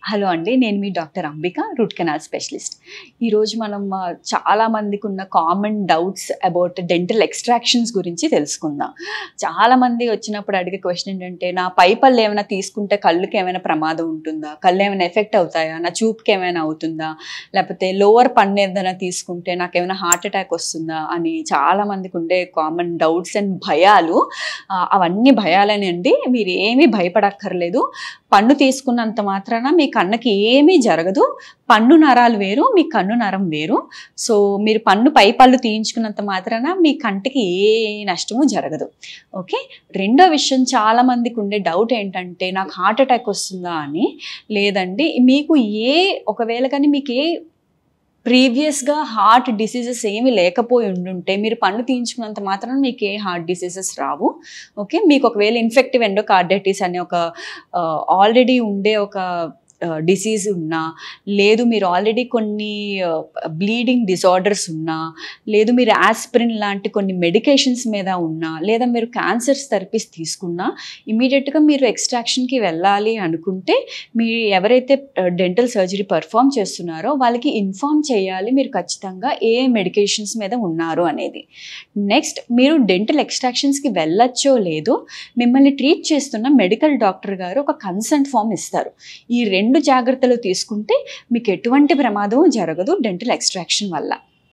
Hello అండి. నేను మీ doctor Ambika, root canal specialist. ఈరోజు మనం చాలా మందికి ఉన్న common doubts about dental extractions గురించి తెలుసుకుందాం. చాలామంది వచ్చినప్పుడు అడిగే క్వశ్చన్ ఏంటంటే, నా పై పళ్ళు ఏమైనా తీసుకుంటే కళ్ళుకి ఏమైనా ప్రమాదం ఉంటుందా? కళ్ళు ఏమైనా ఎఫెక్ట్ అవుతాయా? నా చూపుకి ఏమైనా అవుతుందా? లేకపోతే లోవర్ పన్ను ఏదైనా తీసుకుంటే నాకేమైనా హార్ట్ అటాక్ వస్తుందా? అని చాలామందికి ఉండే కామన్ డౌట్స్ అండ్ భయాలు. అవన్నీ భయాలేనండి. మీరు ఏమీ భయపడక్కర్లేదు. పన్ను తీసుకున్నంత మాత్రాన మీ కన్నకి ఏమీ జరగదు. పన్ను నరాలు వేరు, మీ కన్ను నరం వేరు. సో మీరు పై పళ్ళు తీయించుకున్నంత మాత్రాన మీ కంటికి ఏ నష్టము జరగదు. ఓకే. రెండో విషయం, చాలామందికి ఉండే డౌట్ ఏంటంటే, నాకు హార్ట్ అటాక్ వస్తుందా అని. లేదండి, మీకు ఒకవేళ కానీ మీకు ప్రీవియస్‌గా హార్ట్ డిసీజెస్ ఏమి లేకపోయి ఉండుంటే, మీరు పన్ను తీయించుకున్నంత మాత్రాన మీకు ఏ హార్ట్ డిసీజెస్ రావు. ఓకే. మీకు ఒకవేళ ఇన్ఫెక్టివ్ ఎండోకార్డైటిస్ అనే ఒక ఆల్రెడీ ఉండే ఒక డిసీజ్ ఉన్నా, లేదు మీరు ఆల్రెడీ కొన్ని బ్లీడింగ్ డిజార్డర్స్ ఉన్నా, లేదు మీరు యాస్పిరిన్ లాంటి కొన్ని మెడికేషన్స్ మీద ఉన్నా, లేదా మీరు క్యాన్సర్స్ థెరపీస్ తీసుకున్నా, ఇమీడియట్‌గా మీరు ఎక్స్ట్రాక్షన్‌కి వెళ్ళాలి అనుకుంటే, మీరు ఎవరైతే డెంటల్ సర్జరీ పర్ఫామ్ చేస్తున్నారో వాళ్ళకి ఇన్ఫార్మ్ చేయాలి మీరు ఖచ్చితంగా ఏ మెడికేషన్స్ మీద ఉన్నారు అనేది. నెక్స్ట్, మీరు డెంటల్ ఎక్స్ట్రాక్షన్స్‌కి వెళ్ళొచ్చో లేదో మిమ్మల్ని ట్రీట్ చేస్తున్న మెడికల్ డాక్టర్ గారు ఒక కన్సెంట్ ఫామ్ ఇస్తారు. ఈ 2 జాగ్రత్తలు తీసుకుంటే మీకు ఎటువంటి ప్రమాదం జరగదు డెంటల్ ఎక్స్ట్రాక్షన్ వల్ల.